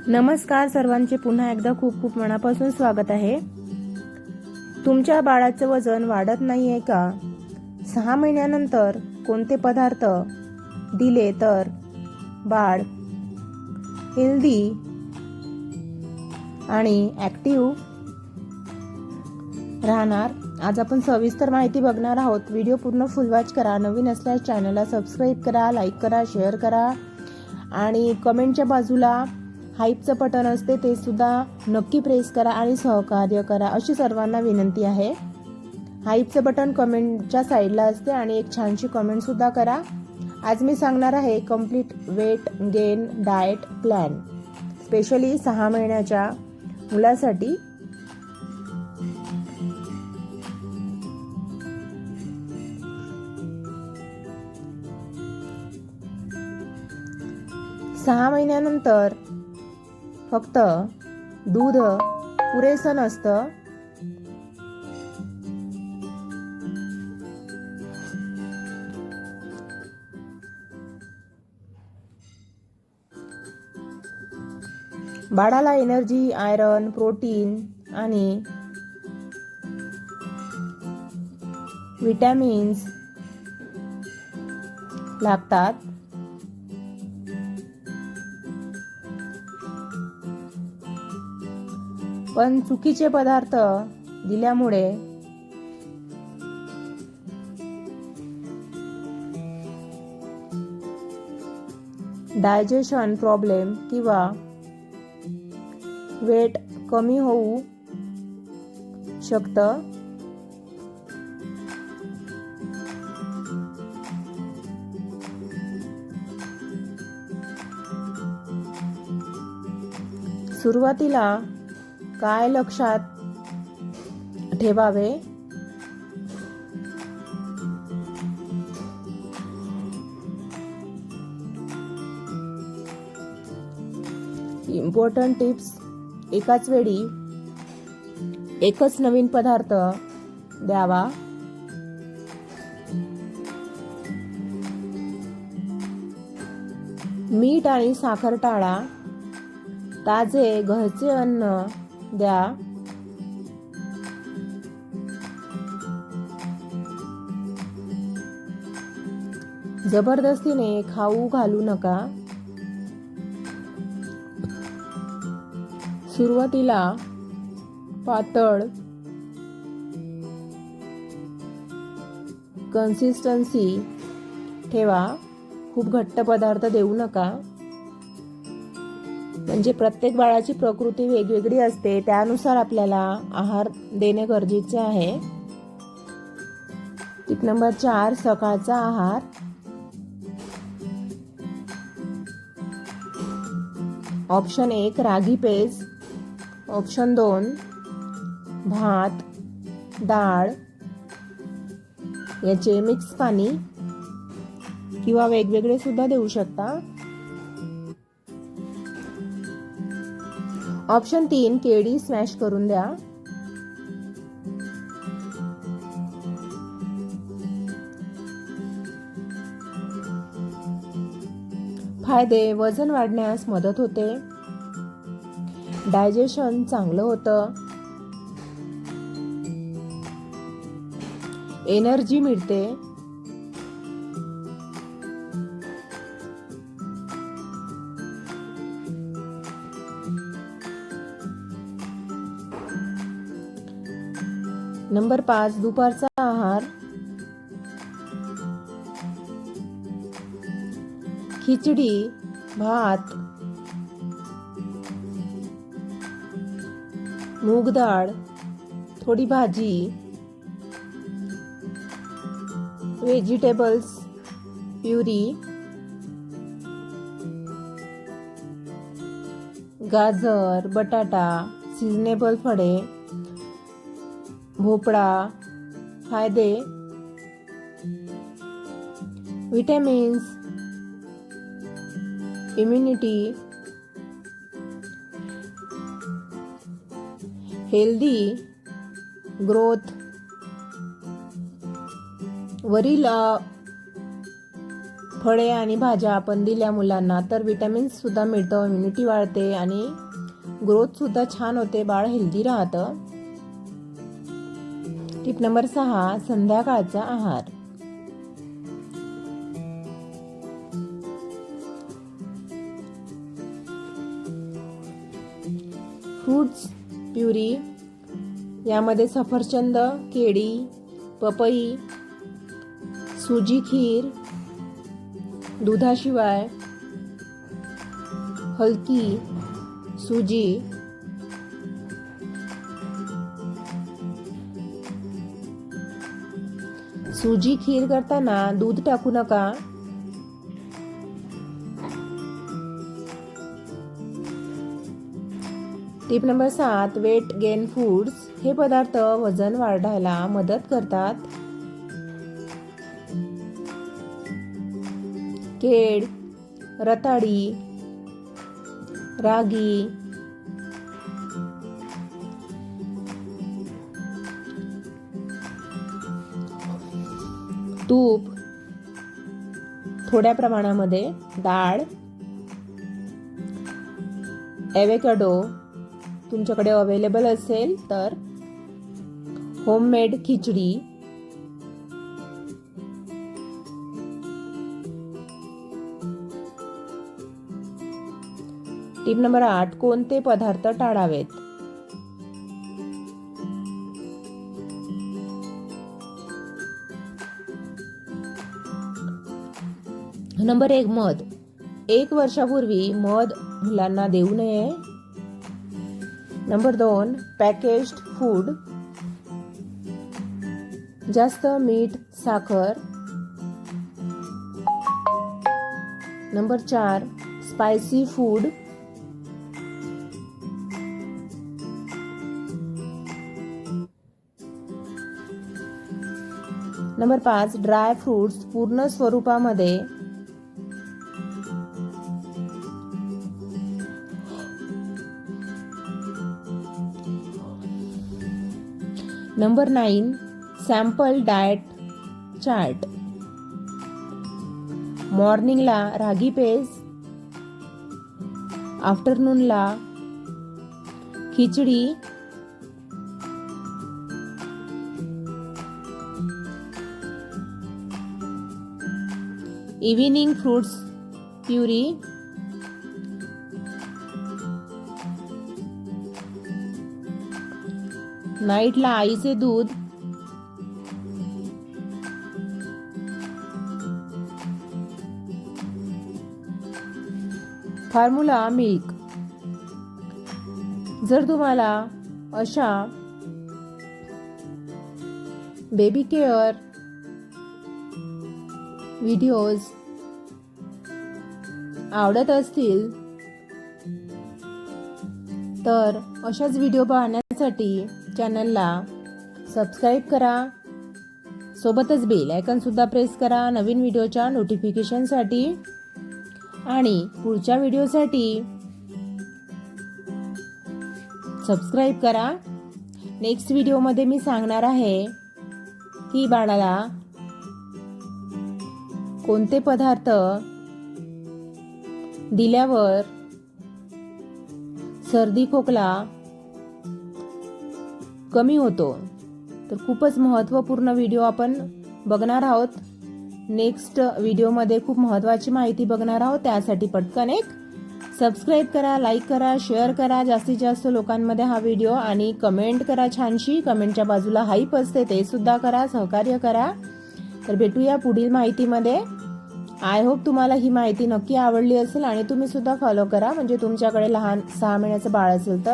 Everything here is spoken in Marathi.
नमस्कार सर्वांचे पुन्हा एकदा खूप खूप मनापासून स्वागत आहे. तुमच्या बाळाचं वजन वाढत नाहीये का? 6 महिन्यानंतर कोणते पदार्थ दिले तर बाळ हेल्दी आणि ॲक्टिव्ह राहणार? आज आपण सविस्तर माहिती बघणार आहोत. व्हिडिओ पूर्ण फुल वॉच करा. नवीन असल्यास चॅनलला सबस्क्राईब करा, लाईक करा, शेअर करा आणि कमेंटच्या बाजूला हाईपचं बटन असते ते सुद्धा नक्की प्रेस करा आणि सहकार्य करा अशी सर्वांना विनंती आहे. हाईपचं बटन कमेंटच्या साईडला असते आणि एक छानशी कमेंट सुद्धा करा. आज मी सांगणार आहे complete weight gain diet plan, specially 6 महिन्याच्या मुलासाठी. सहा महिन्यानंतर फक्त दूध पुरेसं नसतं. बाळाला एनर्जी, आयरन, प्रोटीन आणि विटॅमिन्स लागतात. पण चुकीचे पदार्थ दिल्यामुळे डायजेशन प्रॉब्लेम किंवा वेट कमी होऊ शकतं. सुरुवातीला काय लक्षात ठेवावे? Important tips. एकाच वेळी एकच नवीन पदार्थ द्यावा. मीठ आणि साखर टाळा. ताजे घरचे अन्न द्या. जबरदस्तीने खाऊ घालू नका. सुरुवातीला पातळ कन्सिस्टन्सी ठेवा. खूप घट्ट पदार्थ देऊ नका. म्हणजे प्रत्येक बाळाची प्रकृती वेगवेगळी असते, त्यानुसार आपल्याला आहार देणे गरजेचे आहे. टिप नंबर 4, सकाळचा आहार. ऑप्शन 1 रागी पेज. ऑप्शन 2 भात, डाळ याचे मिक्स पाणी किंवा वेगवेगळे सुद्धा देऊ शकता. ऑप्शन 3 केळी स्मॅश करून द्या. फायदे: वजन वाढण्यास मदत होते, डायजेशन चांगलं होतं, एनर्जी मिळते, नंबर 5 दुपारचा आहार. खिचडी, भात, मूग डाळ, थोडी भाजी, व्हेजिटेबल्स प्युरी, गाजर, बटाटा, सीझनेबल फळे, भोपळा. फायदे: विटॅमिन्स, इम्युनिटी, हेल्दी ग्रोथ. वरील फळे आणि भाज्या आपण दिल्या मुलांना तर विटॅमिन्स सुद्धा मिळतं, इम्युनिटी वाढते आणि ग्रोथ सुद्धा छान होते, बाळ हेल्दी राहतं. टिप नंबर 6, संध्याकाळचा आहार. फ्रूट्स प्युरी, यामध्ये सफरचंद, केळी, पपई, सुजी खीर, दुधाशिवाय हलकी सुजी, सुजी खीर करताना दूध टाकू नका. Tip number 7, weight gain foods. हे पदार्थ वजन वाढायला मदत करतात. केळ, रताळी, रागी, तूप थोड्या प्रमाणामध्ये, डाळ, ॲव्होकॅडो तुमच्याकडे अवेलेबल असेल तर, होममेड खिचडी, टिप नंबर 8, कोणते पदार्थ टाळावेत. नंबर 1, मध. 1 वर्षापूर्वी मध मुलांना देऊ नये. नंबर 2, पॅकेज्ड फूड, जास्त मीठ, साखर. Number 4, spicy food. Number 5, dry fruits पूर्ण स्वरूपामध्ये. Number 9, sample diet chart. मॉर्निंगला रागी पेज, आफ्टरनूनला खिचडी, इव्हिनिंग फ्रूट्स प्युरी, नाईटला आईचे दूध, फॉर्म्युला मिल्क. जर तुम्हाला अशा बेबी केअर व्हिडिओज आवडत असतील तर अशाच व्हिडिओ पाहण्यासाठी चॅनलला सबस्क्राईब करा. सोबतच बेल आयकॉन सुद्धा प्रेस करा नवीन व्हिडिओच्या नोटिफिकेशनसाठी. आणि पुढच्या व्हिडिओसाठी सबस्क्राईब करा. नेक्स्ट व्हिडिओमध्ये मी सांगणार आहे की बाळाला कोणते पदार्थ दिल्यावर सर्दी खोकला कमी होतो. तर खूपच महत्त्वपूर्ण व्हिडिओ आपण बघणार आहोत. नेक्स्ट व्हिडिओमध्ये खूप महत्त्वाची माहिती बघणार आहोत. त्यासाठी पटकन एक सबस्क्राईब करा, लाईक करा, शेअर करा जास्तीत जास्त लोकांमध्ये हा व्हिडिओ, आणि कमेंट करा छानशी. कमेंटच्या बाजूला हाईप असते ते सुद्धा करा, सहकार्य करा. तर भेटूया पुढील माहितीमध्ये. आय होप तुम्हाला ही माहिती नक्की आवडली असेल आणि तुम्ही सुद्धा फॉलो करा. म्हणजे तुमच्याकडे लहान 6 महिन्याचं बाळ असेल तर